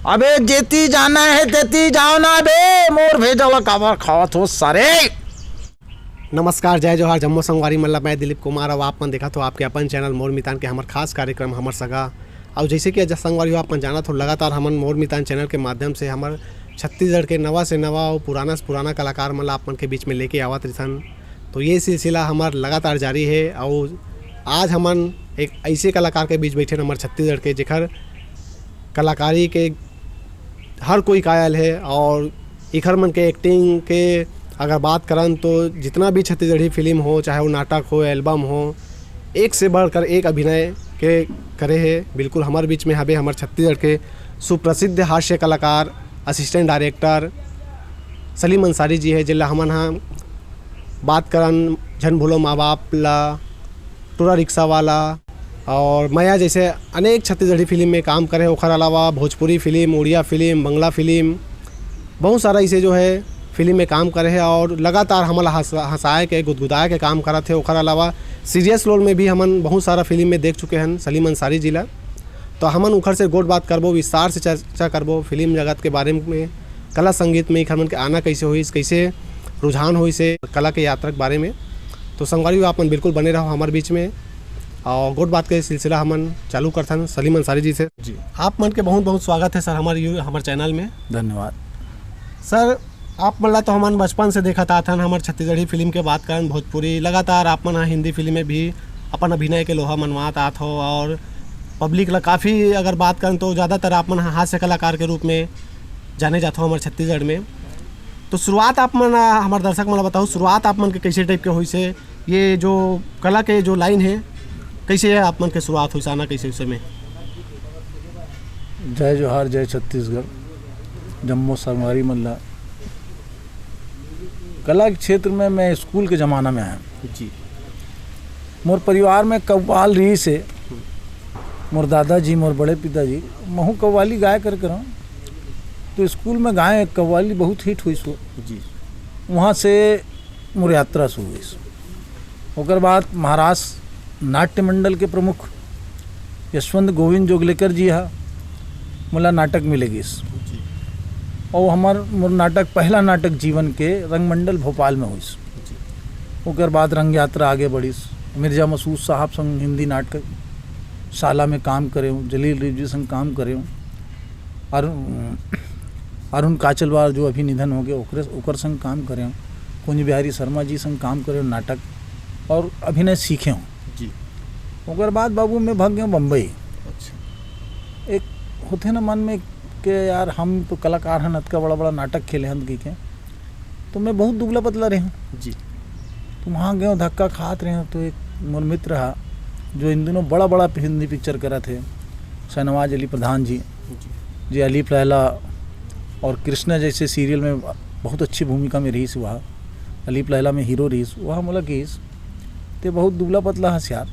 अबे जेती जाना है तेती जाओ ना बे, मोर भेजल काबर खावत हो सारे। नमस्कार, जय जोहार, जम्मू संगवारी मल्ला। मैं दिलीप कुमार। अब आप मन देखा तो आपके अपन चैनल मोर मितान के हमार खास कार्यक्रम हमर सगा। और जैसे कि संगवारी हो आप मन जाना तो लगातार हमन मोर मितान चैनल के माध्यम से हमार छत्तीसगढ़ के नवा से नवा और पुराना से पुराना कलाकार मन आप मन के बीच में लेके आवत रही। तो ये सिलसिला हमार लगातार जारी है। और आज हमन एक ऐसे कलाकार के बीच बैठे हमारे छत्तीसगढ़ के जेखर कलाकारी के हर कोई कायल है। और इखर मन के एक्टिंग के अगर बात करन तो जितना भी छत्तीसगढ़ी फिल्म हो, चाहे वो नाटक हो, एल्बम हो, एक से बढ़कर एक अभिनय के करे है। बिल्कुल हमारे बीच में हमें हमारे छत्तीसगढ़ के सुप्रसिद्ध हास्य कलाकार, असिस्टेंट डायरेक्टर सलीम अंसारी जी है, जिला हमन हाँ बात करन झन भूलो माँ बाप ला, टूरा रिक्शा वाला और माया जैसे अनेक छत्तीसगढ़ी फिल्म में काम करे। ओखर अलावा भोजपुरी फिल्म, उड़िया फिल्म, बंगला फिल्म, बहुत सारा इसे जो है फिल्म में काम करे है। और लगातार हमला हंसाए के गुदगुदाए के काम करत है। ओखर अलावा सीरियस रोल में भी हमन बहुत सारा फिल्म में देख चुके हैं सलीम अंसारी जिला। तो हमन उखर से गोट बात करबो, विस्तार से चर्चा करबो फिल्म जगत के बारे में, कला संगीत में हमन के आना कैसे हुई, कैसे रुझान हुई से कला के यात्रा के बारे में। तो संगवारी आप मन बिल्कुल बने रहो हमारे बीच में। और गोट बात के सिलसिला हमन चालू करथन सलीम अंसारी जी से। जी आप मन के बहुत बहुत स्वागत है सर हमारे चैनल में। धन्यवाद सर। आप मन ला तो हमन बचपन से देखत आथन हमारे छत्तीसगढ़ी फिल्म के बात करन, भोजपुरी लगातार आप मन हिंदी फिल्म में भी अपन अभिनय के लोहा मनवात आत हो। और पब्लिक ला काफ़ी अगर बात करन तो ज़्यादातर आप मन हास्य कलाकार के रूप में जाने जाते हो हमारे छत्तीसगढ़ में। तो शुरुआत आप मन हमारे दर्शक मन बताओ, शुरुआत आप मन के कैसे टाइप के हुई से, ये जो कला के जो लाइन है कैसे है आप मन के शुरुआत हुई आना कैसे उस में? जय जोहार, जय छत्तीसगढ़, जम्मू संगवारी मल्ला। कला के क्षेत्र में मैं स्कूल के ज़माना में आया जी। मोर परिवार में कव्वाल रही से, मोर दादाजी, मोर बड़े पिताजी महू कव्वाली गाय कर कर। तो स्कूल में गाए कव्वाली बहुत हिट हुई सो जी। वहाँ से मोर यात्रा शुरू हुई। ओकर बाद महाराष्ट्र नाट्य मंडल के प्रमुख यशवंत गोविंद जोगलेकर जी हा मोला नाटक मिलेगी। और हमार मोर नाटक पहला नाटक जीवन के रंगमंडल भोपाल में हुई। ओकर बाद रंग यात्रा आगे बढ़ी। मिर्जा मसूद साहब संग हिंदी नाटक शाला में काम करे हूँ, जलील रिव जी संग काम करे हूँ, अरुण काचलवार जो अभी निधन हो गए ओकर संग काम करे हूँ, कुंज बिहारी शर्मा जी संग काम करे हूँ नाटक और अभिनय सीखे हूँ जी। ओकर बाद बाबू मैं भाग गया बम्बई। अच्छा। एक होते ना मन में कि यार हम तो कलाकार हैं, नतका बड़ा बड़ा नाटक खेले हैं के, तो मैं बहुत दुबला पतला रहे हूँ जी। तो वहाँ गए धक्का खात रहे हूँ। तो एक मोर मित्र रहा जो इन दिनों बड़ा बड़ा हिंदी पिक्चर करा थे, शहनवाज अली प्रधान जी जी, अलीफ लैला और कृष्णा जैसे सीरियल में बहुत अच्छी भूमिका में रही। वहाँ अलीफ लैला में हीरो रही, वहाँ मोला कीस ते बहुत दुबला पतला हंस यार,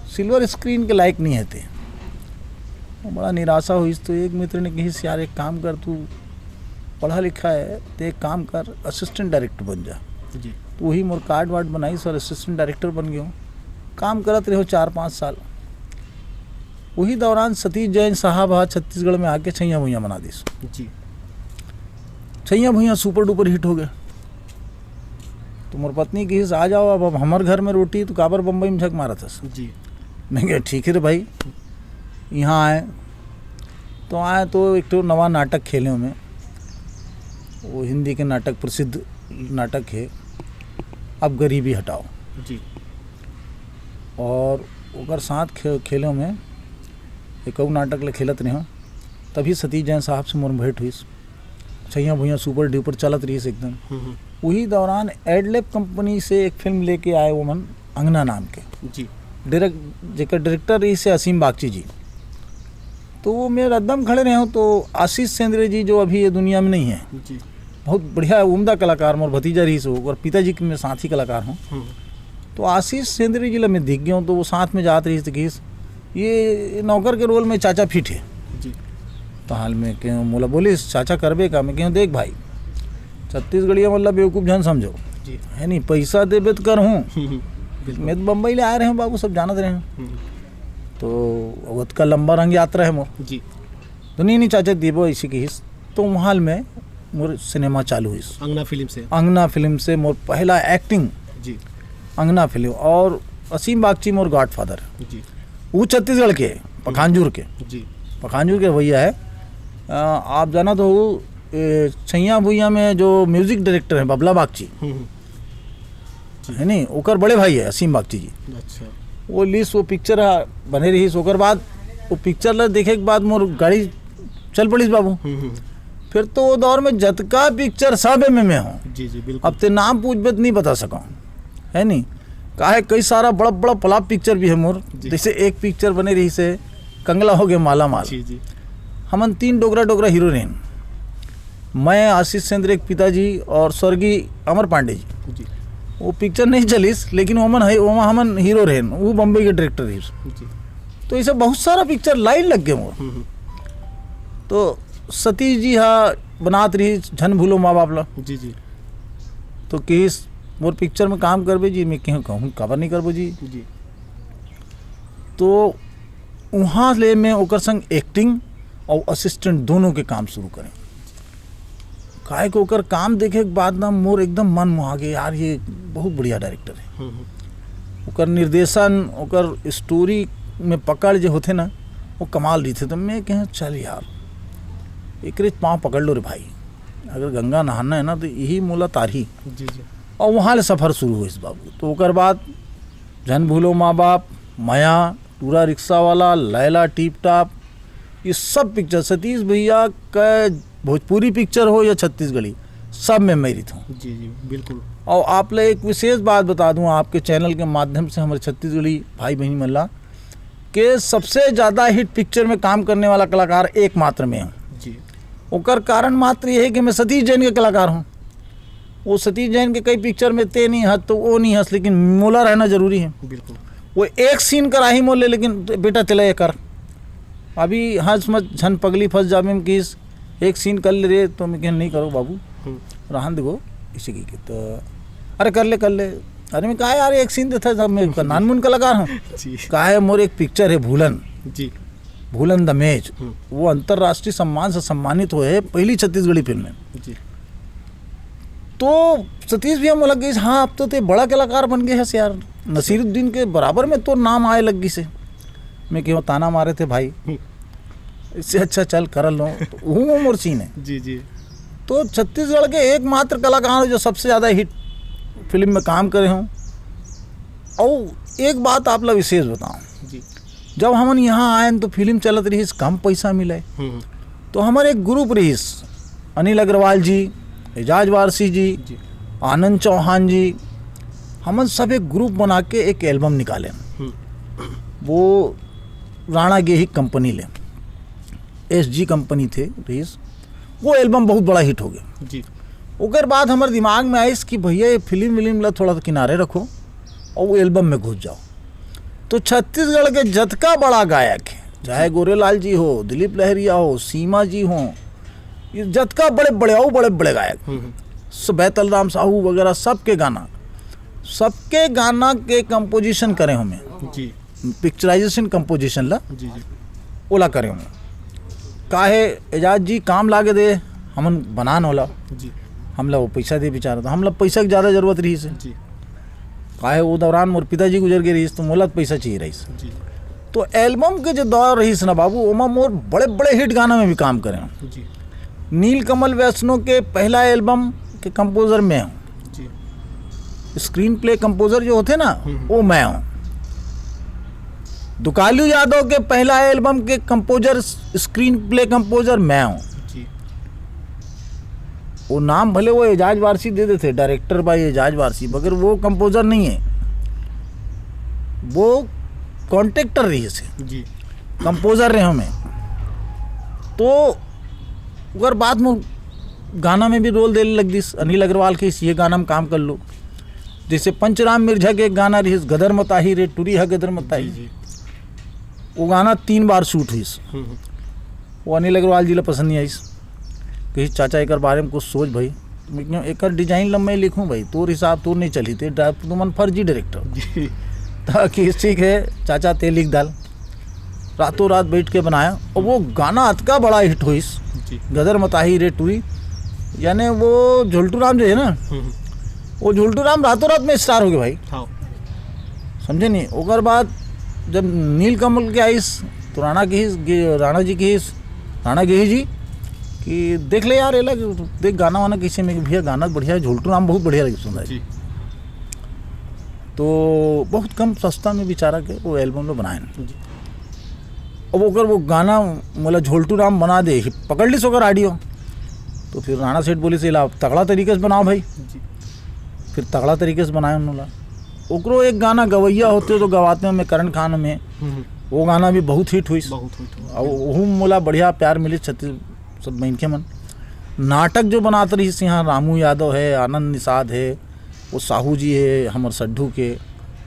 सिल्वर स्क्रीन के लायक नहीं है ते। बड़ा निराशा हुई। तो एक मित्र ने कही यार एक काम कर, तू पढ़ा लिखा है तो एक काम कर असिस्टेंट डायरेक्टर बन जा जी। तो वही मोर कार्ड वार्ड बनाई और असिस्टेंट डायरेक्टर बन गया हूँ। काम करत रहे हो 4-5 साल। वही दौरान सतीश जैन साहब हा छत्तीसगढ़ में आके छैया भुइयाँ बना दी जी। छैया भुइयाँ सुपर डुपर हिट हो गए। तो मोर पत्नी की आ जाओ अब हमारे घर में रोटी, तो काबर बम्बई में झक मारा था जी। मैं क्या ठीक है रे भाई। यहाँ आए तो एक तो नवा नाटक खेले हूँ मैं, वो हिंदी के नाटक प्रसिद्ध नाटक है अब गरीबी हटाओ जी। और ओकर साथ खेले हूँ मैं एक और नाटक ले खेलत रहे हूँ। तभी सतीश जैन साहब से मोर भेंट हुई। छैया भुइयाँ सुपर डुपर चलत रही एकदम। वही दौरान एडलेप कंपनी से एक फिल्म लेके आए वो मन अंगना नाम के जी। डायरेक्टर रही से असीम बागची जी। तो वो मेरे एकदम खड़े रहे हो। तो आशीष सेंद्रे जी जो अभी ये दुनिया में नहीं है जी, बहुत बढ़िया उम्दा कलाकार, मोर भतीजा रही से और पिताजी के मैं साथी कलाकार हूँ। तो आशीष सेंद्रे जी ला मैं दिख गया हूँ। तो वो साथ में जात रही थी, ये नौकर के रोल में चाचा फिट है जी। तो हाल में क्यों मोला बोले चाचा करबे का, मैं क्यों देख भाई छत्तीसगढ़िया मतलब बेवकूफ़ जन समझो जी। है नहीं, पैसा देबे तो कर हूँ मैं तो बम्बई ले आए रहे हूँ बाबू, सब जानत रहे हैं। तो अवध का लंबा रंग यात्रा है मोर जी। तो नहीं चाचा दीबो इसी की हिस तो वहाँ में मोर सिनेमा चालू हुई अंगना फिल्म से। अंगना फिल्म से मोर पहला एक्टिंग जी अंगना फिल्म। और असीम बागची मोर गॉडफादर जी वो छत्तीसगढ़ के पखानजूर के जी भैया है। आप जाना तो वो छैया भुइया में जो म्यूजिक डायरेक्टर है बबला बागची है नहीं ओकर बड़े भाई है असीम बागची जी। अच्छा वो लिस्ट वो पिक्चर बने रही ओकर बाद वो पिक्चर ला देखे के बाद मोर गाड़ी चल पड़ी बाबू। फिर तो वो दौर में जतका पिक्चर सब में हूँ जी जी बिल्कुल। अब ते नाम पूछ बेत नहीं बता सका है नहीं काहे कई सारा बड़ा बड़ा फ्लॉप पिक्चर भी है मोर। जैसे एक पिक्चर बने रही से कंगला हो गया माला माल। जी जी हमन 3 डोगरा हीरो रहे मैं आशीष सेंद्र एक पिताजी और स्वर्गीय अमर पांडे जी। जी वो पिक्चर नहीं चलीस लेकिन वहाँ हमन हीरो रहे वो बम्बई के डायरेक्टर रही। जी तो ऐसा बहुत सारा पिक्चर लाइन लग गए मोर। तो सतीश जी बनात रही झन भूलो माँ बाप ला। जी जी तो किस मोर पिक्चर में काम करबे जी मैं कहूँ कवर नहीं करबो जी। जी तो वहाँ ले मैं ओकर संग एक्टिंग और असिस्टेंट दोनों के काम शुरू करें। काहे को ओकर काम देखे के बाद ना मोर एकदम मन मुहा गए यार ये बहुत बढ़िया डायरेक्टर है। ओकर निर्देशन ओकर स्टोरी में पकड़ जो होते ना वो कमाल रही थे। तो मैं कहें चल यार एक पाँव पकड़ लो रे भाई अगर गंगा नहाना है ना तो यही मोला तारी। जी जी और वहाँ ले सफ़र शुरू हुई इस बाबू। तो ओकर बाद जन भूलो माँ बाप माया पूरा रिक्शा वाला लैला टीप टाप ये सब पिक्चर सतीश भैया का भोजपुरी पिक्चर हो या छत्तीसगढ़ी सब में मेरी था। जी जी बिल्कुल। और आप ले एक विशेष बात बता दूं आपके चैनल के माध्यम से हमारे छत्तीसगढ़ी भाई बहनी मल्ला के सबसे ज़्यादा हिट पिक्चर में काम करने वाला कलाकार एकमात्र में हूँ। जी ओकर कारण मात्र ये है कि मैं सतीश जैन के कलाकार हूँ। वो सतीश जैन के कई पिक्चर में ते नहीं हंस तो वो नहीं हंस लेकिन मोला रहना जरूरी है। बिल्कुल। वो एक सीन कराही मोले लेकिन बेटा तिला ये कर अभी हंस मत झन पगली फंस जावे में किस एक सीन कर ले रे तो मैं कह नहीं करो बाबू रहन देखो इसी की तो अरे कर ले अरे मैं कहा यार एक सीन देता जब मैं नानमुन कलाकार हूँ। कहा है मोर एक पिक्चर है भूलन जी भूलन द मेज वो अंतर्राष्ट्रीय सम्मान से सम्मानित हुए पहली छत्तीसगढ़ी फिल्म में। जी तो सतीश भैया मुझे लग गई हाँ अब तो ते बड़ा कलाकार बन गए हैं यार नसीरुद्दीन के बराबर में तो नाम आए लग गई से। मैं क्यों ताना मारे थे भाई इससे अच्छा चल कर लो तो वो मोर सीन है। जी जी तो छत्तीसगढ़ के एकमात्र कलाकार जो सबसे ज़्यादा हिट फिल्म में काम करे हों। और एक बात आप लोग विशेष बताऊं जी जब हम यहाँ आए तो फिल्म चलत रही कम पैसा मिले तो हमारे एक ग्रुप रही अनिल अग्रवाल जी एजाज वारसी जी आनंद चौहान जी हम सब एक ग्रुप बना के एक एल्बम निकाले। वो राणा गेही कंपनी ले SG कंपनी थे रईस वो एल्बम बहुत बड़ा हिट हो गया। जी ओकर बाद हमारे दिमाग में आइस कि भैया ये फिल्म ला थोड़ा किनारे रखो और वो एल्बम में घुस जाओ। तो छत्तीसगढ़ के जतका बड़ा गायक है चाहे गोरेलाल जी हो दिलीप लहरिया हो सीमा जी हो ये जतका बड़े बड़े गायक बैतल राम साहू वगैरह सबके गाना के कंपोजिशन करे हमें जी पिक्चराइजेशन कंपोजिशन ला जी जी ओला करे हमें काहे एजाज जी काम लागे दे हमन बनान होला जी हम लोग पैसा दे बेचारा तो हम लोग पैसा की ज़्यादा जरूरत रही से जी काहे वो दौरान मोर पिताजी गुजर गए रही तो मोला पैसा चाहिए रही जी तो एल्बम के जो दौर रही ना बाबू ओमा मोर बड़े हिट गाना में भी काम करें। जी नीलकमल वैष्णो के पहला एल्बम के कंपोजर मैं हूँ। जी स्क्रीन प्ले कंपोजर जो होते ना वो मैं हूँ। दुकालू यादव के पहला एल्बम के कंपोजर स्क्रीन प्ले कंपोजर मैं हूँ। जी वो नाम भले वो एजाज वारसी दे देते डायरेक्टर बाय एजाज वारसी मगर वो कंपोजर नहीं है वो कॉन्ट्रैक्टर रही से जी कंपोजर रहे हमें। तो अगर बाद में गाना में भी रोल देने लग दी अनिल अग्रवाल के ये गाना में काम कर लो जैसे पंचराम मिर्झा के एक गाना रही गदर मताही रे टूरी है गदर मताही जी वो गाना 3 बार शूट हुई वो अनिल अग्रवाल जी ला पसंद नहीं आई कही चाचा एक बारे में कुछ सोच भाई क्यों एक डिजाइन ला मैं लिखूँ भाई तोर हिसाब तो नहीं चली थे तुमन फर्जी डायरेक्टर जी ताकि ठीक है चाचा ते लिख डाल रातों रात बैठ के बनाया और वो गाना अतका बड़ा हिट हुई, गदर मताही रे टूरी, यानी वो झुलटू राम जो है ना, वो झुलटू राम रातों रात में स्टार हो गए भाई। हाँ समझे नहीं। ओकर बाद जब नीलकमल के आइस तो राणा जी की राणा गेही जी कि देख ले यार, ये देख गाना वाना कैसे में, भैया गाना बढ़िया है, झुलटू राम बहुत बढ़िया लगे सुन रहा। तो बहुत कम सस्ता में बेचारा के वो एल्बम में बनाए। अब ओकर वो गाना मतलब झोलटू राम बना दे, पकड़ ली सोकर ऑडियो। तो फिर राणा सेठ बोली से ला तगड़ा तरीके से बनाओ भाई। फिर तगड़ा तरीके से बनाए उन्होंने। ओकरो एक गाना गवैया होते तो गवाते में करण खान में, वो गाना भी बहुत हिट हुई। और वहू मोला बढ़िया प्यार मिली छत्तीस सब बहन के मन। नाटक जो बनाते रही यहाँ रामू यादव है, आनंद निषाद है, वो साहू जी है हमर सड्ढू के,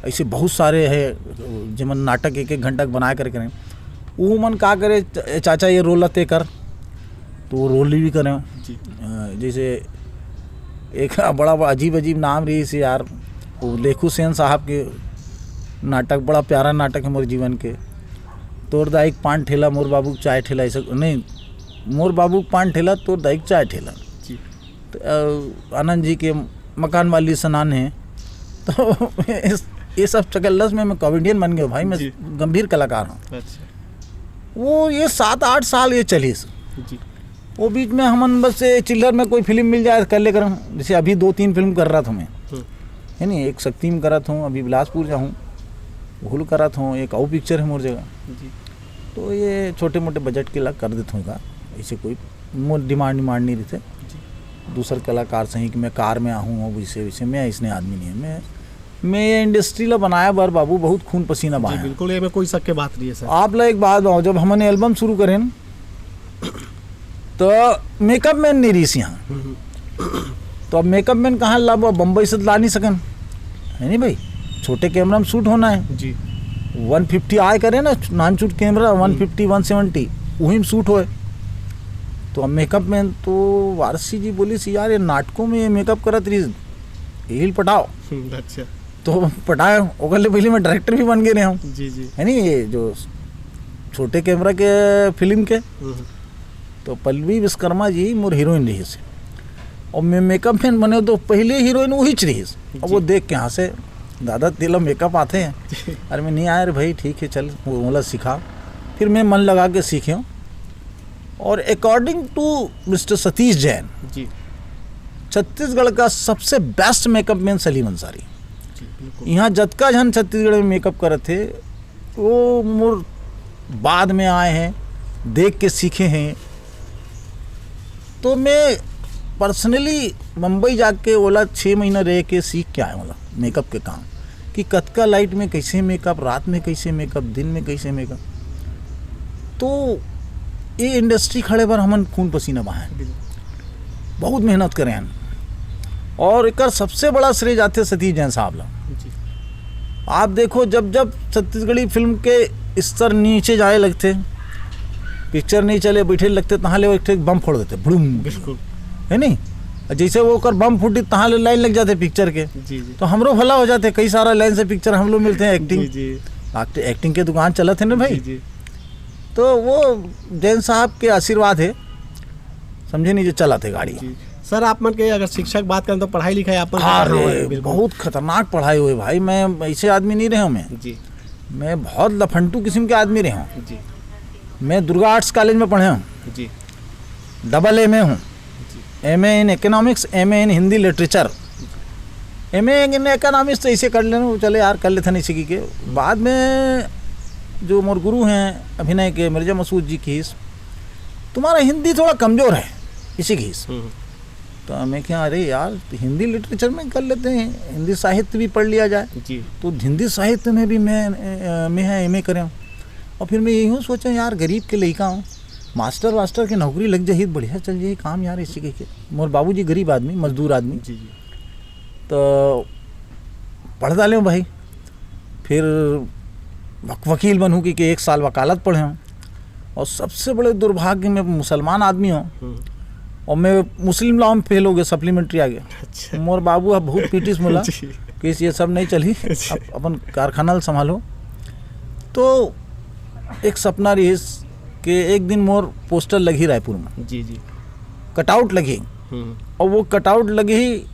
ऐसे बहुत सारे है जिमन नाटक एक एक घंटा बनाया कर करें। वो मन का करे चाचा ये रोल लते कर, तो वो रोल भी करें। जैसे एक बड़ा अजीब नाम रही से यार, वो लेखू सेन साहब के नाटक, बड़ा प्यारा नाटक है मोर जीवन के। तोर दाइक पान ठेला मोर बाबू चाय ठेला, ऐसा नहीं, मोर बाबू पान ठेला तोर दाइक चाय ठेला। तो आनंद जी के मकान वाली सनान है। तो ये सब चकल्लस में मैं कॉमेडियन बन गया भाई, मैं गंभीर कलाकार हूँ। वो ये 7-8 साल ये चली। वो बीच में हमन बस चिल्लर में कोई फिल्म मिल जाए कर ले कर, जैसे अभी 2-3 फिल्म कर रहा था मैं, है नहीं, एक शक्ति में करा था, अभी बिलासपुर जाऊँ भूल करा था, एक और पिक्चर है मोर जगह। तो ये छोटे मोटे बजट के लग कर देता हूँ, ऐसे कोई मोर डिमांड नहीं रहते। दूसर कलाकार सही कि मैं कार में आहूँ वैसे मैं इसने आदमी नहीं है। मैं ये इंडस्ट्री ला बनाया बार बाबू बहुत खून पसीना बहाया। बिल्कुल, ये में कोई शक के बात नहीं है सर। आप ला एक बात बताओ, जब हमने एल्बम शुरू करें तो मेकअप मैन नहीं रही यहाँ। तो अब मेकअप मैन कहाँ ला, बम्बई से ला नहीं सकन, है नहीं भाई, छोटे कैमरा में शूट होना है जी। 150 आए करे ना नॉन शूट कैमरा, 150-170 वही में शूट होए। तो अब मेकअप मैन तो वारसी जी बोली सी यार ये नाटकों में ये मेकअप करत रही, हिल पटाओ। अच्छा। तो पटाए ओकले पहले मैं डायरेक्टर भी बन गए रहे हूँ जी, है नहीं, ये जो छोटे कैमरा के फिल्म के। तो पल्लवी विश्वकर्मा जी मोर हीरोइन रही से, और मैं मेकअप मैन बने तो पहले हीरोइन वही च रही। और वो देख के यहाँ से दादा तेला मेकअप आते हैं। अरे मैं नहीं आया रे भाई, ठीक है चल बोला सिखा। फिर मैं मन लगा के सीखे हूँ। और according to mister Satish Jain ji, Chhattisgarh का सबसे best makeup man Salim Ansari. यहाँ जतका जन छत्तीसगढ़ में मेकअप करे थे वो मोर बाद में आए हैं, देख के सीखे हैं। तो मैं पर्सनली मुंबई जाके ओला 6 महीना रह के सीख के आया वाला मेकअप के काम, कि कतका लाइट में कैसे मेकअप, रात में कैसे मेकअप, दिन में कैसे मेकअप। तो ये इंडस्ट्री खड़े पर हमन खून पसीना बहाएं, बहुत मेहनत करें हैं। और एक सबसे बड़ा श्रेय जाते सतीश जैन साहब ला। आप देखो जब जब छत्तीसगढ़ी फिल्म के स्तर नीचे जाए लगते, पिक्चर नहीं चले बैठे लगते, तहाँ ले एक बम फोड़ देते, बुड़ूम, बिल्कुल, है नहीं। जैसे वो कर बम फूटी तहाँ ले लाइन लग जाते पिक्चर के। जी। तो हमरो भला हो जाते, कई सारा लाइन से पिक्चर हम लोग मिलते हैं। एक्टिंग के दुकान चला थे ना भाई। जी। तो वो जैन साहब के आशीर्वाद है, समझे नहीं, जो चला थे गाड़ी। सर आप मन के अगर शिक्षक बात करें तो पढ़ाई लिखाई आप बहुत खतरनाक पढ़ाई हुई भाई। मैं ऐसे आदमी नहीं रहा हूँ मैं जी, मैं बहुत लफंटू किस्म के आदमी रहा हूँ जी। मैं दुर्गा आर्ट्स कॉलेज में पढ़े हूँ जी, AA हूँ, MA in economics, MA in Hindi literature. MA in economics तो ऐसे कर लेना, चले यार कर लेते नहीं सीखी के। बाद में जो मोर गुरु हैं अभिनय के मिर्जा मसूद जी की, तुम्हारा हिंदी थोड़ा कमज़ोर है इसी की। तो मैं क्या, अरे यार हिंदी लिटरेचर में कर लेते हैं, हिंदी साहित्य भी पढ़ लिया जाए जी। तो हिंदी साहित्य में भी मैं MA करें। और फिर मैं यही सोचा यार गरीब के लड़का हूँ, मास्टर वास्टर की नौकरी लग जाए बढ़िया चल जाए काम यार इसी के। मोर बाबूजी गरीब आदमी, मजदूर आदमी जी। तो पढ़ डाले हूँ भाई। फिर वकील बनूँ कि 1 साल वकालत पढ़े हूँ। और सबसे बड़े दुर्भाग्य में मुसलमान आदमी हूँ और मैं मुस्लिम लॉ में फेल हो गया, सप्लीमेंट्री आ गया। अच्छा। मोर बाबू अब बहुत पीटिस मोला कि ये सब नहीं चली, अपन कारखाना संभालो। तो एक सपना रहीस कि एक दिन मोर पोस्टर लगी रायपुर में, जी जी। कटआउट लगी, और वो कटआउट लगी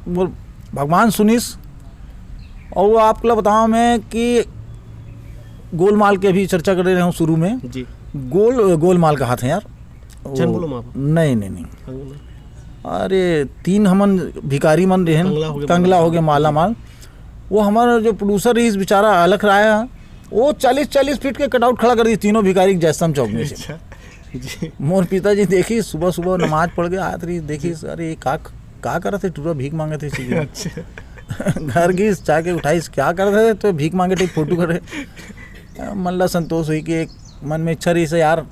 मोर भगवान सुनिस। और वो आपको बताऊँ मैं कि गोलमाल के अभी चर्चा कर रहे हूँ शुरू में जी। गोलमाल का हाथ है यार, चन बोलो माँ नहीं नहीं नहीं, अरे 3 हमन भिकारी मन रहे, कंगला हो गए माला माल। वो हमारा जो प्रोड्यूसर रही बेचारा अलख राय है, वो 40-40 फीट के कटआउट खड़ा कर दी तीनों भिकारी जैसम चौक में से। जी। मोर पिताजी देखी सुबह सुबह नमाज पढ़ के आत रही, देखी अरे का करत है, टूरा भीख मांगे थे। अच्छा। घर की चाह के उठाई, क्या कर रहे तो भीख मांगे थे, फोटो करे। मन ला संतोष हुई कि एक मन में इच्छा रही से यार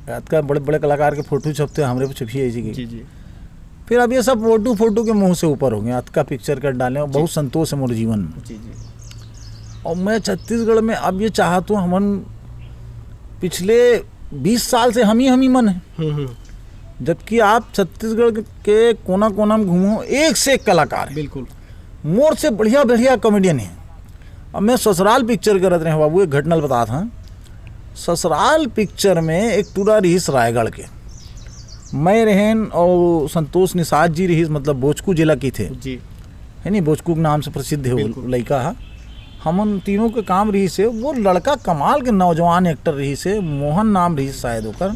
का बड़े बड़े कलाकार के फोटो छपते हमारे पे छपिए ऐसी की। जी। फिर अब ये सब फोटो के मुंह से ऊपर हो गए, आज का पिक्चर कर डाले और बहुत संतोष है मोर जीवन में। जी। और मैं छत्तीसगढ़ में अब ये चाहता हूँ, हमन पिछले 20 साल से हम ही मन है, जबकि आप छत्तीसगढ़ के कोना कोना में घूमो, एक से एक कलाकार है, बिल्कुल मोर से बढ़िया बढ़िया कॉमेडियन है। अब मैं ससुराल पिक्चर करत रहे बाबू, एक घटना बता था। ससुराल पिक्चर में एक टूरा रहीस रायगढ़ के, मैं रहेन और संतोष निषाद जी रहीस, मतलब भोजपुर जिला की थे जी, है नहीं, भोजपुर के नाम से प्रसिद्ध है वो लड़का है। हमन तीनों के काम रही से, वो लड़का कमाल के नौजवान एक्टर रही से, मोहन नाम रही शायद होकर।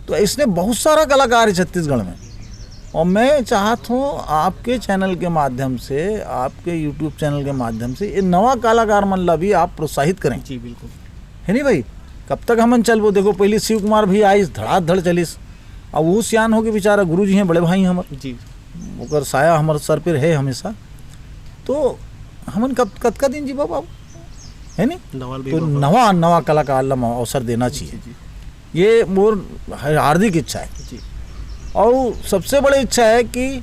तो इसने बहुत सारा कलाकार है छत्तीसगढ़ में, और मैं चाहता हूँ आपके चैनल के माध्यम से, आपके यूट्यूब चैनल के माध्यम से ये नवा कलाकार मन ला भी आप प्रोत्साहित करें। जी बिल्कुल, है नहीं भाई, कब तक हमन चलबो। देखो पहले शिव कुमार भी आइस, धड़ाधड़ चलिस, अब वो सियान हो के बेचारा, गुरु जी हैं बड़े भाई हमर जी, ओकर साया हमारे सर पर है हमेशा। तो हमन कब दिन जीवा बाबू, है नहीं, तो नवा कलाकार ला अवसर देना चाहिए। ये मोर हार्दिक इच्छा है जी। और सबसे बड़ी इच्छा है कि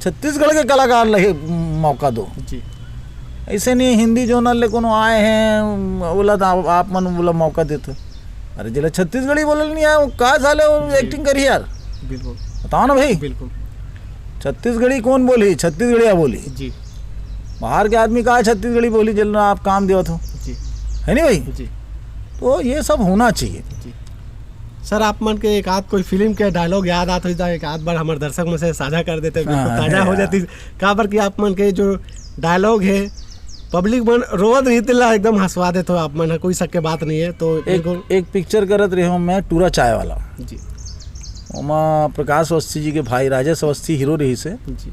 छत्तीसगढ़ के कलाकार लगे मौका दो जी। ऐसे नहीं हिंदी जोनल ले कोनो आए हैं बोला था आप मन बोला मौका देते, अरे जिला छत्तीसगढ़ी बोलल नहीं आया वो कहा साले वो एक्टिंग करी यार, बिल्कुल बताओ ना भाई। बिल्कुल, छत्तीसगढ़ी कौन बोली, छत्तीसगढ़िया बोली जी। बाहर के आदमी कहा छत्तीसगढ़ी बोली, जल आप काम दिया हो जी, है नहीं भाई। जी तो ये सब होना चाहिए। जी। सर आप मन के एक आध कोई फिल्म के डायलॉग याद आत हो जाए, एक आध बार हमारे दर्शक में से साझा कर देते, ताजा हो जाती कहा पर कि आप मन के जो डायलॉग है पब्लिक मन रोवत रही ला एकदम हंसवा देते हो आप मन, कोई शक के बात नहीं है। तो एक पिक्चर करत रहे हूँ मैं, टूरा चाय वाला जी, ओमा प्रकाश अवस्थी जी के भाई राजेश अवस्थी हीरो रही से जी।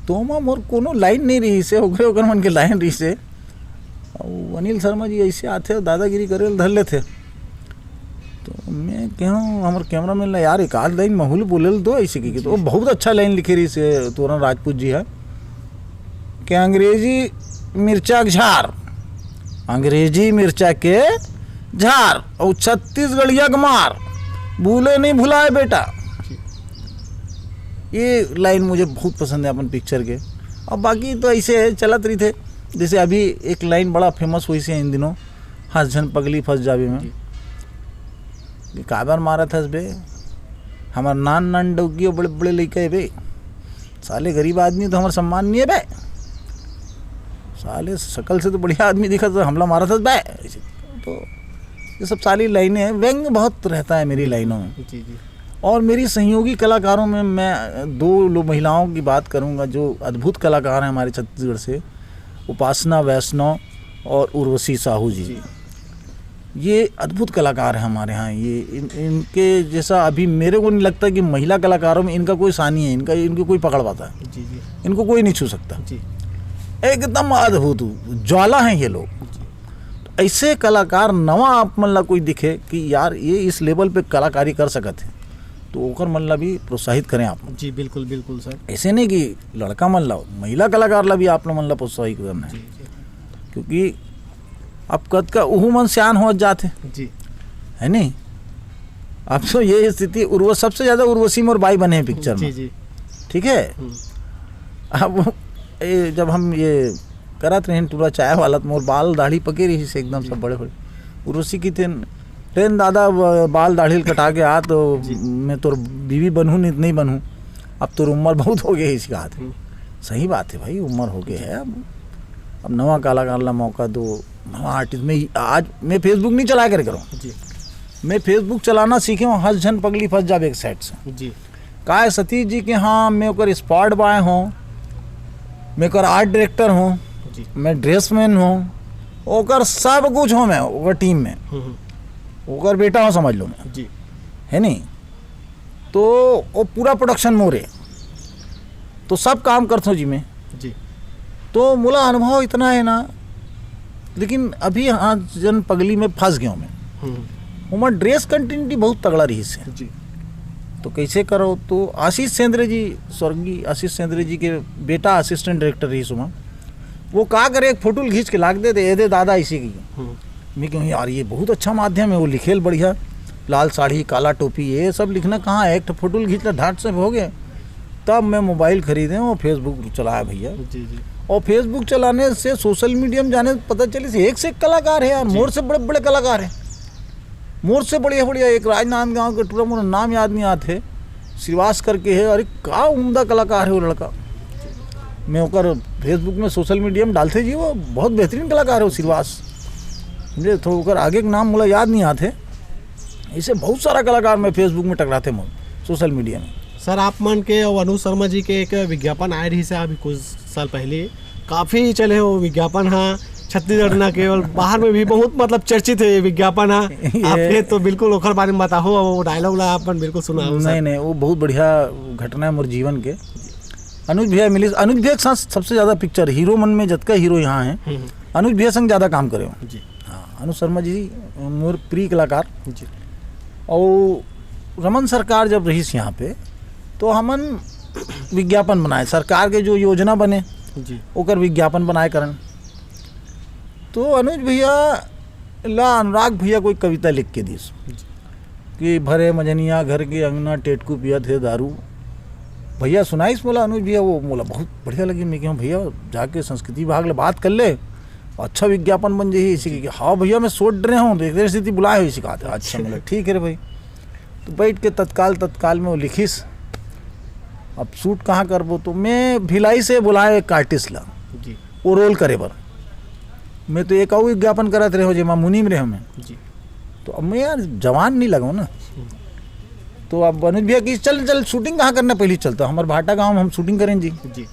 तो ओमा मोर कोनो लाइन नहीं रही से, ओकर मन के लाइन रही से, और अनिल शर्मा जी ऐसे आते और दादागिरी करे धर लेते। तो मैं कहूँ हमारे कैमरा मैन ला यार एक आध लाइन माहौल बोले दो ऐसे की, तो बहुत अच्छा लाइन लिखे रही से तोरण राजपूत जी है कि अंग्रेजी मिर्चा के झार, अंग्रेजी मिर्चा के झार और छत्तीसगढ़िया के मार, भूले नहीं भुलाए बेटा। ये लाइन मुझे बहुत पसंद है अपन पिक्चर के। और बाकी तो ऐसे चलत रही थे, जैसे अभी एक लाइन बड़ा फेमस हुई से इन दिनों, हंस झन पगली फंस जावे में, काबर मारा था बे, हमार नान डौकी बड़े बड़े लड़के है बे, साले गरीब आदमी तो हमारा सम्मान नहीं है बे, साले शकल से तो बढ़िया आदमी दिखा तो हमला मारा था बे। तो ये सब सारी लाइनें हैं, व्यंग बहुत रहता है मेरी लाइनों में। जी जी। और मेरी सहयोगी कलाकारों में मैं 2 महिलाओं की बात करूंगा जो अद्भुत कलाकार हैं हमारे छत्तीसगढ़ से, उपासना वैष्णव और उर्वशी साहू जी। ये अद्भुत कलाकार हैं हमारे यहाँ। ये इनके जैसा अभी मेरे को नहीं लगता कि महिला कलाकारों में इनका कोई सानी है, इनको कोई पकड़ पाता है। जी जी। इनको कोई नहीं छू सकता जी। एकदम अद्भुत ज्वाला हैं ये लोग। तो ऐसे कलाकार नवा आप मन ला कोई दिखे कि यार ये इस लेवल पे कलाकारी कर सकते हैं, तो ओकर मन ला भी प्रोत्साहित करें आप। जी बिल्कुल बिल्कुल सर। ऐसे नहीं कि लड़का मन ला, महिला कलाकार ला भी आप मन ला प्रोत्साहित करना है, क्योंकि अब कद का उहू मन सियान हो जाते जी, है नहीं। अब तो ये स्थिति सबसे ज़्यादा उर्वशी मोर बाई बने हैं पिक्चर में। जी। ठीक है। अब जब हम ये करत रहे टूरा चाय वाला, तो मोर बाल दाढ़ी पके रही से एकदम सब बड़े बड़े, उर्वशी की ट्रेन दादा बाल दाढ़ी कटा के आ, तो मैं तोर बीवी बनूँ नहीं बनूँ, अब तो उम्र बहुत हो गई इसका हाथ। सही बात है भाई, उम्र हो गई है अब नवा कलाकार ला मौका दो, नवा आर्टिस्ट में आज मैं फेसबुक नहीं चला कर करूँ जी मैं फेसबुक चलाना सीखे हूँ, हंस झन पगली फंस जावे एक साइड से जी का है सतीश जी के हाँ मैं ओकर स्पॉट बॉय हूँ, मैं ओकर आर्ट डायरेक्टर हूँ, जी मैं ड्रेसमैन हूँ, ओकर सब कुछ हूँ मैं ओकर टीम में, ओकर बेटा हूँ समझ लो मैं, जी है नहीं। तो वो पूरा प्रोडक्शन मोरे तो सब काम करता हूँ जी मैं। जी तो मोला अनुभव इतना है ना, लेकिन अभी हाँ जन पगली में फंस गया हूँ मैं। उमर ड्रेस कंटिन्यूटी बहुत तगड़ा रही से, जी तो कैसे करो। तो आशीष सेंद्रे जी, स्वर्गीय आशीष सेंद्रे जी के बेटा असिस्टेंट डायरेक्टर रही सुमा, वो का करे एक फोटो खींच के लाग दे दे दादा इसी की। मैं कहूँ यार ये बहुत अच्छा माध्यम है, वो लिखेल बढ़िया, लाल साड़ी काला टोपी ये सब लिखना कहाँ है, एक फोटो खींचना ढाट से हो गए। तब मैं मोबाइल खरीदे और फेसबुक चलाया भैया। जी जी और फेसबुक चलाने से सोशल मीडिया में जाने पता चले से एक कलाकार है यार, मोर से बड़े बड़े कलाकार हैं, मोर से बढ़िया बढ़िया। एक राजनांद गांव के टूरा मोर नाम याद नहीं आते, श्रीवास करके है, अरे का उम्दा कलाकार है वो लड़का। मैं ओकर फेसबुक में सोशल मीडिया में डालते जी, वो बहुत बेहतरीन कलाकार है वो श्रीवास, मुझे थोड़ा ओकर आगे के नाम मुझे याद नहीं आते। ऐसे बहुत सारा कलाकार मैं फेसबुक में टकराते मोर सोशल मीडिया में। सर आप मन के और अनु शर्मा जी के एक विज्ञापन आए रही से अभी कुछ साल पहले, काफ़ी चले हो विज्ञापन। हाँ छत्तीसगढ़ न केवल बाहर में भी बहुत मतलब चर्चित है विज्ञापन। हाँ आपके तो बिल्कुल ओखर बारे में बताओ, वो डायलॉग ला अपन बिल्कुल सुना। नहीं वो बहुत बढ़िया घटना है मोर जीवन के। अनुज भैया मिली, अनुज भैया के साथ सबसे ज़्यादा पिक्चर हीरो मन में जतका हीरो यहाँ हैं अनुज भैया संग ज़्यादा काम करे हो जी। हाँ अनुज शर्मा जी मोर प्रिय कलाकार जी। और रमन सरकार जब रही यहाँ पे तो हमन विज्ञापन बनाए, सरकार के जो योजना बने जी ओकर विज्ञापन बनाए करन। तो अनुज भैया ला अनुराग भैया कोई कविता लिख के दी कि भरे मजनिया घर के अंगना टेटकू पिया थे दारू। भैया सुनाइस बोला अनुज भैया, वो बोला बहुत बढ़िया लगी। मैं कहूँ भैया जाके संस्कृति विभाग ले बात कर ले, अच्छा विज्ञापन बन जाइए इसी की। हाँ भैया मैं सोच रहे हूँ, देख स्थिति बुलाए हुई सिखा थे। अच्छा मतलब ठीक है रे भाई। तो बैठ के तत्काल में वो लिखिस, अब शूट कहाँ करबो, तो मैं भिलाई से बुलाए एक आर्टिस्ट ला जी वो रोल करे बर। मैं तो एक और विज्ञापन करत रहे हो जे माँ मुनीम रहे मैं। जी तो अब मैं यार जवान नहीं लगाऊँ ना, तो अब अनुज भैया की चल शूटिंग कहाँ करना, पहले चलता हमारे भाटा गाँव में हम शूटिंग करें जी। जी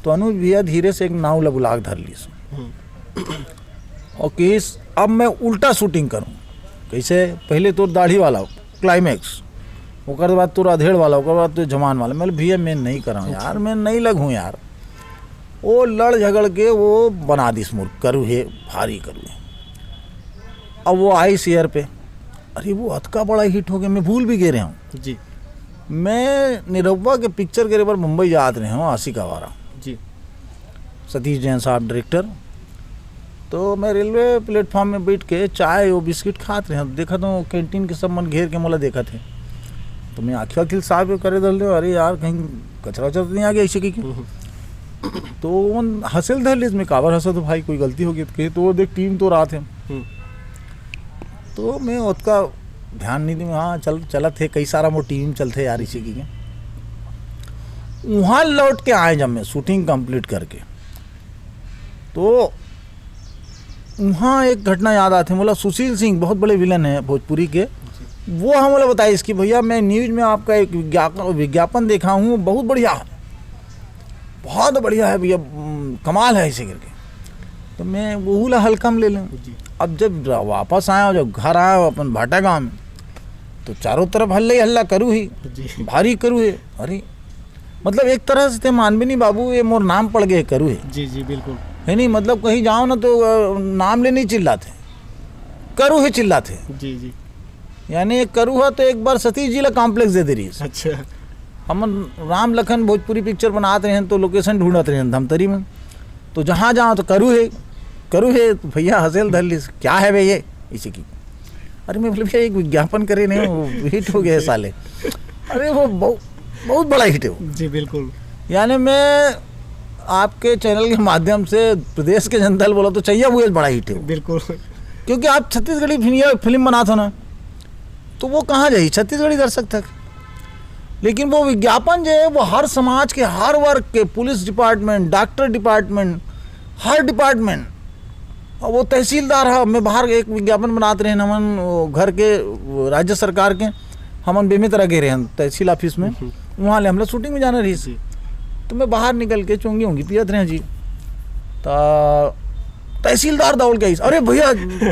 तो अनुज भैया धीरे से एक नाव ला बुला धर ली और किस अब मैं उल्टा शूटिंग करूँ। कैसे, पहले तो दाढ़ी वाला क्लाइमैक्स, ओकर बाद तो अधेड़ वाला, ओकर बाद तो जवान वाला। मैं भैया मैं नहीं कराऊँ यार, मैं नहीं लगूँ यार। वो लड़ झगड़ के वो बना दी स्मूर करू है भारी करू है। अब वो आई शेयर पे, अरे वो अतका बड़ा हिट हो गया, मैं भूल भी गए रहा हूँ जी। मैं निरहुआ के पिक्चर के बार मुंबई याद रहे हूँ, आशिक आवारा जी सतीश जैन साहब डायरेक्टर। तो मैं रेलवे प्लेटफॉर्म में बैठ के चाय और बिस्किट खाते रहे, देखा तो कैंटीन के सब मन घेर के मोला देखा थे। तो मैं आखिर अखिल साहब करे दल रहे, अरे यार कहीं कचरा वचरा तो नहीं आ गया इसे की। तो हंसल धर ली, मैं काबर हंसा तो भाई कोई गलती हो गई तो वो देख टीम तो रात है। तो मैं उसका ध्यान नहीं दी, हाँ चल थे कई सारा वो टीम चलते यार इसी की। वहाँ लौट के आए जब मैं शूटिंग कंप्लीट करके, तो वहाँ एक घटना याद आती है। बोला सुशील सिंह बहुत बड़े विलन है भोजपुरी के, वो हम बोला बताइए इसकी भैया मैं न्यूज़ में आपका एक विज्ञापन देखा हूँ, बहुत बढ़िया है भैया, कमाल है ऐसे करके। तो मैं वो ला हल्का में ले लूँ। अब जब वापस आया, जब घर आया अपन भाटा गाँव में, तो चारों तरफ हल्ला करूँ ही, भारी करूँ है। अरे मतलब एक तरह से मान भी नहीं बाबू, ये मोर नाम पड़ गए करूँ है। जी जी बिल्कुल है नहीं, मतलब कहीं जाओ ना तो नाम ले नहीं चिल्लाते, करूँ है चिल्लाते। जी जी यानी एक करूँ है तो एक बार सतीश जी ला कॉम्प्लेक्स दे दे रही है। अच्छा हम राम लखन भोजपुरी पिक्चर बनाते हैं तो लोकेशन ढूंढते हैं धमतरी में, तो जहाँ जाओ तो करूँ है तो भैया हंसेल धर ली, क्या है भैया इसी की। अरे मैं बोले भैया एक विज्ञापन करे नहीं, वो हिट हो गया साले। अरे वो बहुत बड़ा हिट है वो। जी बिल्कुल। यानी मैं आपके चैनल के माध्यम से प्रदेश के जनता बोला तो चाहिए वो बड़ा हिट है बिल्कुल, क्योंकि आप छत्तीसगढ़ी फिल्म बनाते हो ना, तो वो कहाँ जाए छत्तीसगढ़ी दर्शक तक। लेकिन वो विज्ञापन जो है वो हर समाज के हर वर्ग के, पुलिस डिपार्टमेंट, डॉक्टर डिपार्टमेंट, हर डिपार्टमेंट। और वो तहसीलदार है, मैं बाहर एक विज्ञापन बनाते रहे हमन वो घर के राज्य सरकार के, हमन बेमित्र गे रहे तहसील ऑफिस में, वहाँ ले हमला शूटिंग में जाना रही सी। तो मैं बाहर निकल के चोंगी होंगी पियत रहे जी, तो तहसीलदार दौड़ के आई, अरे भैया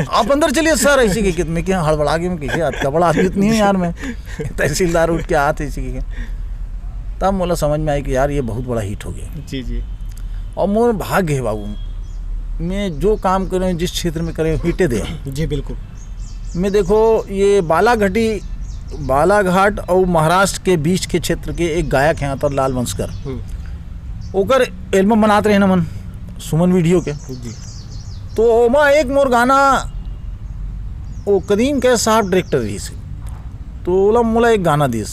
आप अंदर चलिए सर, ऐसे के कितने क्या हड़बड़ा के मैं किसी हाथ का बड़ा आदमी नहीं है यार मैं। तहसीलदार उठ के आते ऐसे के, तब मोला समझ में आई कि यार ये बहुत बड़ा हिट हो गया। जी जी। और मोर भाग्य है बाबू, मैं जो काम करें जिस क्षेत्र में करें हिटे दे। जी बिल्कुल। मैं देखो ये बालाघाट और महाराष्ट्र के बीच के क्षेत्र के एक गायक हैं अतर लाल वंशकर, ओकर एल्बम बनाते रहे नमन सुमन वीडियो के जी। तो ओमा एक मोर गाना वो कदीम के साहब डायरेक्टर रही से, तो ओला मोला एक गाना दिस,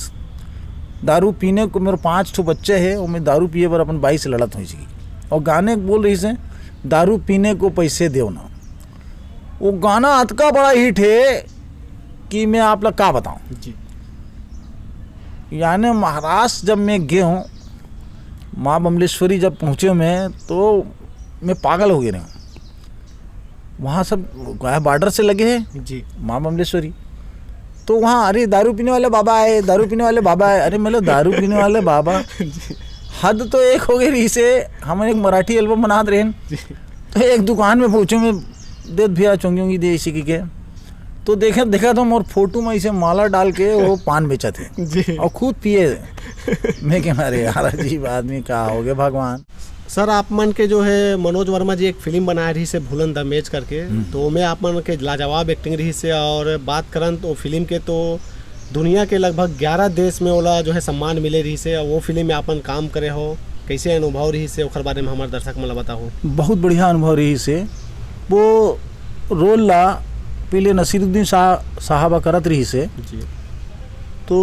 दारू पीने को मेरे 5 ठो बच्चे हैं और मैं दारू पिए पर अपन बाई से लड़त हुई सी, और गाने बोल रही से दारू पीने को पैसे दो ना। वो गाना अतका बड़ा हिट है कि मैं आप लोग क्या बताऊं जी। यानी महाराष्ट्र जब मैं गया हूँ, माँ बमलेश्वरी जब पहुँचे मैं, तो मैं पागल हो गया रहा हूँ। वहाँ सब बॉर्डर से लगे हैं जी। माँ बमलेश्वरी, तो वहाँ अरे दारू पीने वाले बाबा आए, दारू पीने वाले बाबा आए। अरे मतलब दारू पीने वाले बाबा, हद तो एक हो गई रही से। हम एक मराठी एल्बम बना रहे हैं, तो एक दुकान में पहुँचे मैं, देख भैया चोंगी दे इसी के, तो देखा तो मोर फोटो में इसे माला डाल के वो पान बेचा थे जी। और खुद पिए। मैं क्या अरे यार अजीब आदमी का हो गए भगवान। सर आप मन के जो है मनोज वर्मा जी एक फिल्म बनाए रही से भूलन दमेज करके, तो में आप मन के लाजवाब एक्टिंग रही से। और बात करन तो फिल्म के तो दुनिया के लगभग 11 देश में ओला जो है सम्मान मिले रही से, और वो फिल्म में अपन काम करे हो, कैसे अनुभव रही से ओकर बारे में हमारे दर्शक मन बताओ। बहुत बढ़िया अनुभव रही से। वो रोल ला पहले नसीरुद्दीन साहबा करत रही से जी। तो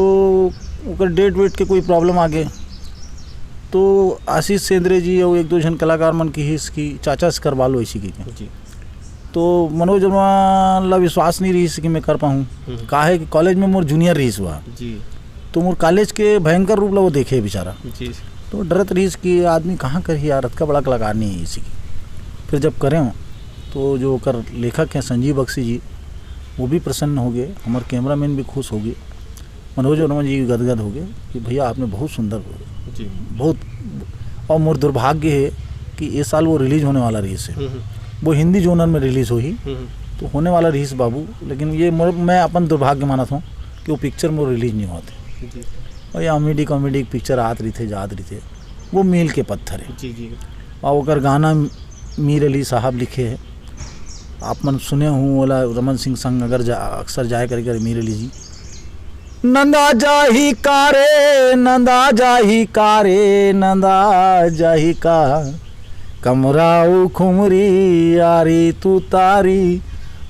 ओकर डेट वेट के कोई प्रॉब्लम आ गए, तो आशीष सेंद्रे जी और 1-2 जन कलाकार मन की हिस्स की चाचा से करवा लो इसी की जी। तो मनोज वर्मा ला विश्वास नहीं रही कि मैं कर पाऊँ, काहे कि कॉलेज में मोर जूनियर रही हुआ जी। तो मोर कॉलेज के भयंकर रूप ला वो देखे बेचारा, जी। तो डरत रही कि आदमी कहाँ कर यार, अतका बड़ा कलाकार नहीं है इसी की। फिर जब करें तो जो कर लेखक हैं संजीव बख्शी जी, वो भी प्रसन्न हो गए, हमारे कैमरामैन भी खुश हो गए, मनोज वर्मा जी गदगद हो गए कि भैया आपने बहुत सुंदर जी। बहुत। और मोर दुर्भाग्य है कि इस साल वो रिलीज होने वाला रही से, वो हिंदी जोनर में रिलीज़ हो ही तो होने वाला रही बाबू, लेकिन ये मैं अपन दुर्भाग्य मानता हूँ कि वो पिक्चर मोर रिलीज नहीं होते जी। और ये कॉमेडी पिक्चर आत रही थे जात रही थे, वो मील के पत्थर है। जी जी। और ओकर गाना मीर अली साहब लिखे है, आप मन सुने हूँ वाला रमन सिंह संग अगर अक्सर जाए करके मीर अली जी, नंदा जाही कारे नंदा जाही कारे नंदा जाही का कमराऊ खुमरी यारी तू तारी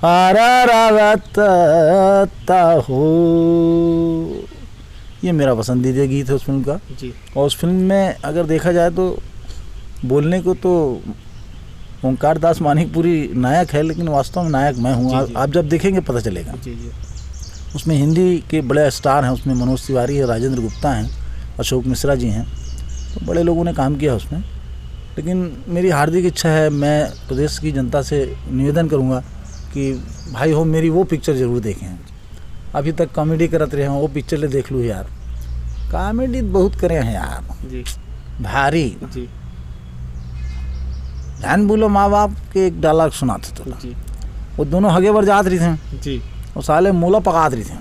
आरा रावता हो। ये मेरा पसंदीदा गीत है उस फिल्म का जी। और उस फिल्म में अगर देखा जाए तो बोलने को तो ओंकार दास मानिकपुरी नायक है, लेकिन वास्तव में नायक मैं हूँ। आप जब देखेंगे पता चलेगा। जी जी। उसमें हिंदी के बड़े स्टार हैं, उसमें मनोज तिवारी है, राजेंद्र गुप्ता हैं, अशोक मिश्रा जी हैं, तो बड़े लोगों ने काम किया उसमें। लेकिन मेरी हार्दिक इच्छा है, मैं प्रदेश की जनता से निवेदन करूंगा कि भाई हो मेरी वो पिक्चर ज़रूर देखें। अभी तक कॉमेडी करते रहे हैं, वो पिक्चर ले देख लूँ यार, कॉमेडी बहुत करे हैं यार जी। भारी जी। ध्यान बोलो माँ बाप के एक डायलॉग सुनाते तो जी। वो दोनों हगे बर जात रही थे जी। और साले मूला पकात रही थे,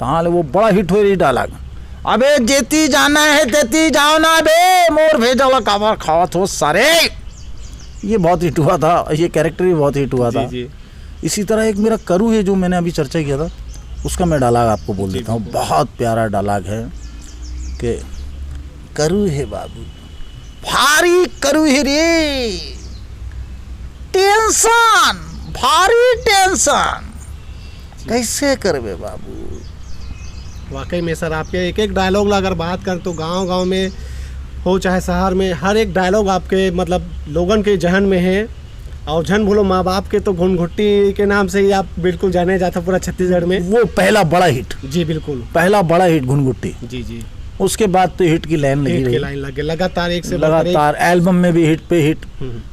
तहाँ वो बड़ा हिट हो रही डायलॉग, अबे जेती जाना है तेती जाओ ना बे, मोर भेजल काबर खावत हो सारे। ये बहुत हिट हुआ था, ये कैरेक्टर भी बहुत हिट हुआ था। जी। इसी तरह एक मेरा करू है जो मैंने अभी चर्चा किया था, उसका मैं डायलॉग आपको बोल देता हूँ। बहुत प्यारा डायलॉग है कि करू है बाबू भारी करू है रे, टेंशन भारी टेंशन कैसे करबे बाबू। वाकई में सर आपके एक एक डायलॉग ला अगर बात करें तो गांव-गांव में हो चाहे शहर में, हर एक डायलॉग आपके मतलब लोगन के जहन में है। और झन भूलो माँ बाप के तो घुनघुट्टी के नाम से ही आप बिल्कुल जाने जाता पूरा छत्तीसगढ़ में। वो पहला बड़ा हिट, जी बिल्कुल, पहला बड़ा हिट घुनघुट्टी। जी जी। उसके बाद तो हिट की लाइन लगी हिट की रही, लाइन लगे लगातार, एक से बढ़कर एक। लगातार एल्बम में भी हिट पे हिट।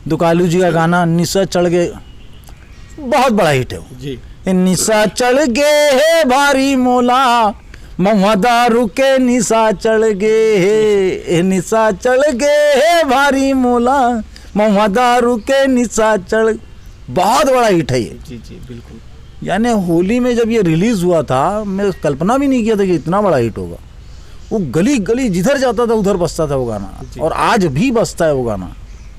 दुकालू जी का गाना निशा चढ़ गए, बहुत बड़ा हिट है वो। जी निशा चढ़ गए है भारी मोला, महुआ दारू के निशा चढ़ गए है, निशा चढ़ गए है भारी मोला, महुआ दारू के निशा चढ़, बहुत बड़ा हिट है ये। जी जी बिल्कुल। यानी होली में जब ये रिलीज हुआ था, मैं कल्पना भी नहीं किया था कि इतना बड़ा हिट होगा। वो गली गली जिधर जाता था उधर बजता था वो गाना, और आज भी बजता है वो गाना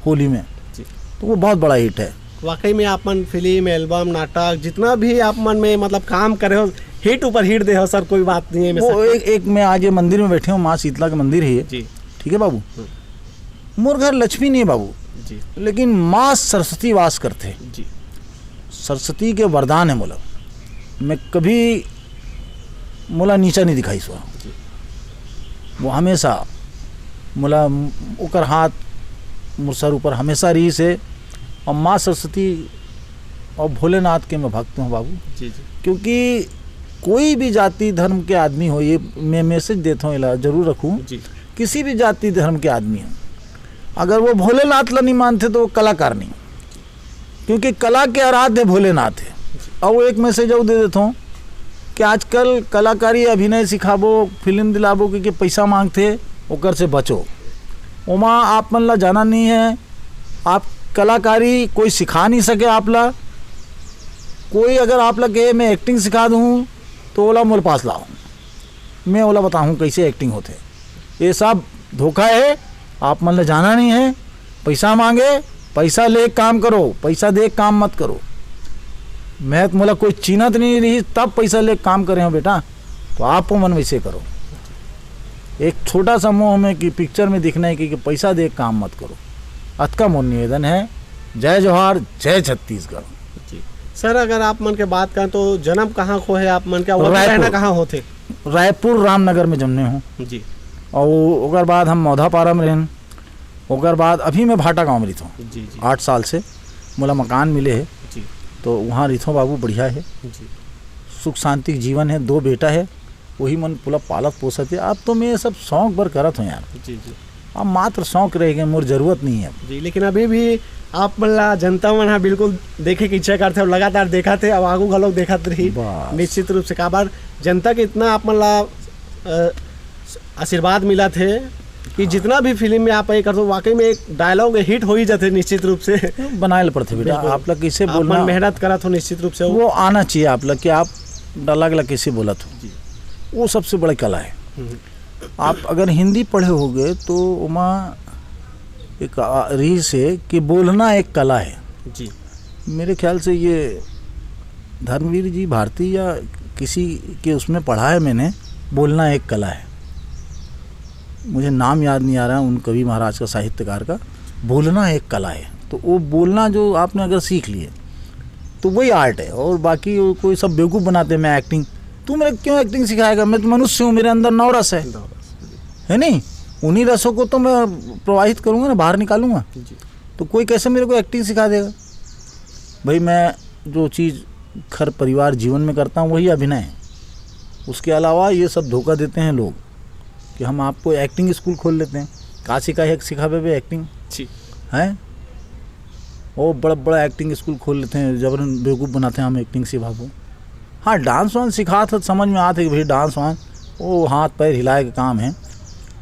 होली में। जी। तो वो बहुत बड़ा हिट है। वाकई में आप मन फिल्म, एल्बम, नाटक जितना भी आप मन में मतलब काम करे हो, हिट ऊपर हिट दे हो सर, कोई बात नहीं है। वो एक मैं आज ये मंदिर में बैठे हूँ, माँ शीतला का मंदिर है ये, जी ठीक है बाबू। मोर घर लक्ष्मी नहीं है बाबू, जी लेकिन माँ सरस्वती वास करते हैं। जी सरस्वती के वरदान है मोला। मैं कभी मोला नीचा नहीं दिखाई सो, वो हमेशा मोला ऊपर हाथ मोर सर ऊपर हमेशा रही से। और माँ सरस्वती और भोलेनाथ के मैं भक्त हूँ बाबू। जी जी क्योंकि कोई भी जाति धर्म के आदमी हो, ये मैं मैसेज देता हूँ, इला जरूर रखूँ, जी किसी भी जाति धर्म के आदमी हो, अगर वो भोलेनाथ ला नहीं मानते तो वो कलाकार नहीं, क्योंकि कला के आराध्य भोलेनाथ है। और वो एक मैसेज और दे देता हूँ कि आजकल कलाकारी अभिनय सिखाबो, फिल्म दिलाबो, क्योंकि पैसा मांगते, ओकर से बचो। ओमा आप मन ला जाना नहीं है, आप कलाकारी कोई सिखा नहीं सके आप ला। कोई अगर आप ला कहे मैं एक्टिंग सिखा दूँ तो ओला मोल पास लाओ, मैं ओला बताऊँ कैसे एक्टिंग होते। ये सब धोखा है, आप मन ला जाना नहीं है। पैसा मांगे, पैसा ले काम करो, पैसा दे काम मत करो। मैं तो मोला कोई चीनत नहीं रही तब पैसा ले काम करे हो बेटा, तो आपको मन वैसे करो। एक छोटा सा मोह में कि पिक्चर में दिखना है कि पैसा दे काम मत करो। अतका मोर निवेदन है। जय जोहार, जय छत्तीसगढ़। जी सर, अगर आप मन के बात करें तो जन्म कहाँ को है आप मन का, और रायपुर। रहना कहाँ होते? रायपुर रामनगर में जमने हूँ। जी और ओकर बाद हम मौधापारा में रहन, ओकर बाद अभी मैं भाटा गाँव में रहता हूँ। जी जी 8 साल से मोला मकान मिले है, जी तो वहाँ रहता हूँ बाबू। बढ़िया है, जी सुख शांति जीवन है। 2 बेटा है, वही मन पूरा पालत पोसत है। अब तो मैं सब शौक भर करत हूँ यार, जी जी अब मात्र शौक रह गए, मोर जरूरत नहीं है। जी। लेकिन अभी भी आप मन ला जनता मन हा बिल्कुल देखे की इच्छा करते हो, लगातार देखा थे, अब आगू घलोक देखत रही बस। निश्चित रूप से। काबर जनता के इतना आप मन ला आशीर्वाद मिला थे कि जितना भी फिल्म में आप ये करते हो, वाकई में एक डायलॉग हिट हो ही जाते निश्चित रूप से। बनाए पड़ते बेटा, बिल्कुल। आप लोग कैसे आप बोलना, मन मेहनत करा तो निश्चित रूप से वो आना चाहिए आप लोग कि आप डायलॉग ला कैसे बोला जी। तो वो सबसे बड़ी कला है। आप अगर हिंदी पढ़े होगे तो उमा एक रीस है कि बोलना एक कला है। जी मेरे ख्याल से ये धर्मवीर जी भारती या किसी के उसमें पढ़ा है मैंने, बोलना एक कला है। मुझे नाम याद नहीं आ रहा उन कवि महाराज का, साहित्यकार का। बोलना एक कला है, तो वो बोलना जो आपने अगर सीख लिए तो वही आर्ट है। और बाकी कोई सब बेवकूफ़ बनाते हैं, मैं एक्टिंग, तू मेरे क्यों एक्टिंग सिखाएगा? मैं तो मनुष्य हूँ, मेरे अंदर 9 रस है नहीं? उन्हीं रसों को तो मैं प्रवाहित करूँगा ना, बाहर निकालूंगा। जी तो कोई कैसे मेरे को एक्टिंग सिखा देगा? भाई मैं जो चीज़ घर परिवार जीवन में करता हूँ वही अभिनय है। उसके अलावा ये सब धोखा देते हैं लोग कि हम आपको एक्टिंग स्कूल खोल लेते हैं। कहाँ सिखावे भाई एक्टिंग जी है? वो बड़ा बड़ा एक्टिंग स्कूल खोल लेते हैं, जबरन बेवकूफ़ बनाते हैं हम एक्टिंग सिखाबो। हाँ, डांस वांस सिखा था, समझ में आते कि भाई डांस वांस वो हाथ पैर हिलाए का काम है,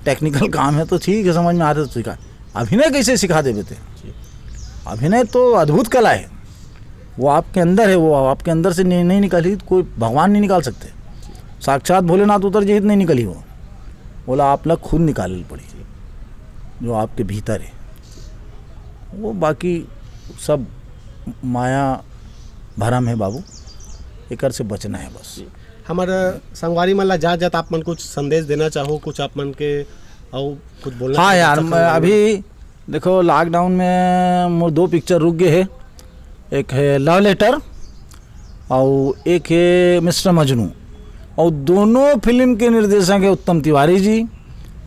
टेक्निकल काम है, तो ठीक है, समझ में आते तो सिखा। अभिनय कैसे सिखा दे बेटे? अभिनय तो अद्भुत कला है, वो आपके अंदर है, वो आपके अंदर से नहीं निकली तो कोई भगवान नहीं निकाल सकते। साक्षात भोलेनाथ उतर जाए नहीं निकली, वो बोला आप लोग खुद निकालनी पड़ी जो आपके भीतर है। वो बाकी सब माया भरम है बाबू, एकर से बचना है बस। हमारे संगवारी मन ला जात आप मन कुछ संदेश देना चाहो, कुछ आप मन के और कुछ बोलना? हाँ यार, मैं अभी देखो लॉकडाउन में मोर 2 पिक्चर रुक गए है। एक है लव लेटर और एक है मिस्टर मजनू। और दोनों फिल्म के निर्देशक है उत्तम तिवारी जी,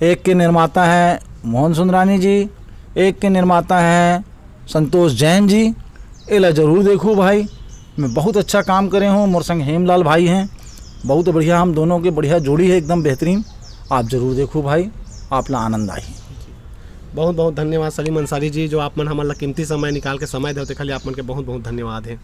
एक के निर्माता हैं मोहन सुंदरानी जी, एक के निर्माता हैं संतोष जैन जी। एला ज़रूर देखो भाई, मैं बहुत अच्छा काम करे हूँ। मोर संग हेमलाल भाई हैं, बहुत बढ़िया, हम दोनों के बढ़िया जोड़ी है, एकदम बेहतरीन। आप जरूर देखो भाई, आप ला आनंद आई। बहुत बहुत धन्यवाद सलीम अंसारी जी, जो आप मन हमारा कीमती समय निकाल के समय देते खाली आप मन के बहुत बहुत धन्यवाद है।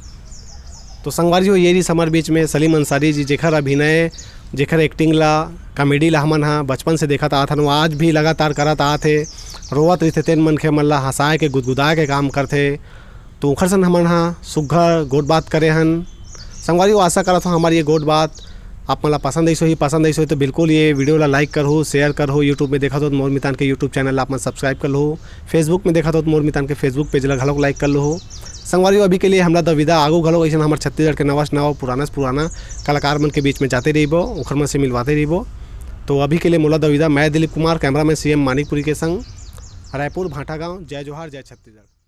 तो संगवारी हो ये रही हमारे बीच में सलीम अंसारी जी, जेखर अभिनय, जेखर एक्टिंग ला, कॉमेडी ला हमन हा बचपन से देखत आत हन, आज भी लगातार करत आत है। रोवत रहिथे तेन मन के मन ला हंसाए के गुदगुदाए के काम करथे। तो ओखर सन हमन हा सुघ्घर गोट बात करे हन। संगवारी हो आशा करत हो हमारी ये गोट बात आप मन ला पसंद आई तो बिल्कुल ये वीडियो ला लाइक करहो, शेयर करहो। यूट्यूब में देखा तो मोर मितान के यूट्यूब चैनल ला आप मन सब्सक्राइब कर लो। फेसबुक में देखा तो मोर मितान के फेसबुक पेज ला घलोक लाइक कर लो। संगवारी अभी के लिए हमरा द विदा आगू घलो ऐसा हमारे छत्तीसगढ़ के नवा नवा पुराना से पुराना कलाकार मन के बीच में जाते रहिबो, ओखर मन से मिलवाते रहिबो। तो अभी के लिए मोला द विदा, मैं दिलीप कुमार, कैमरामैन CM मानिकपुरी के संग, रायपुर भाटा गाँव। जय जोहार, जय छत्तीसगढ़।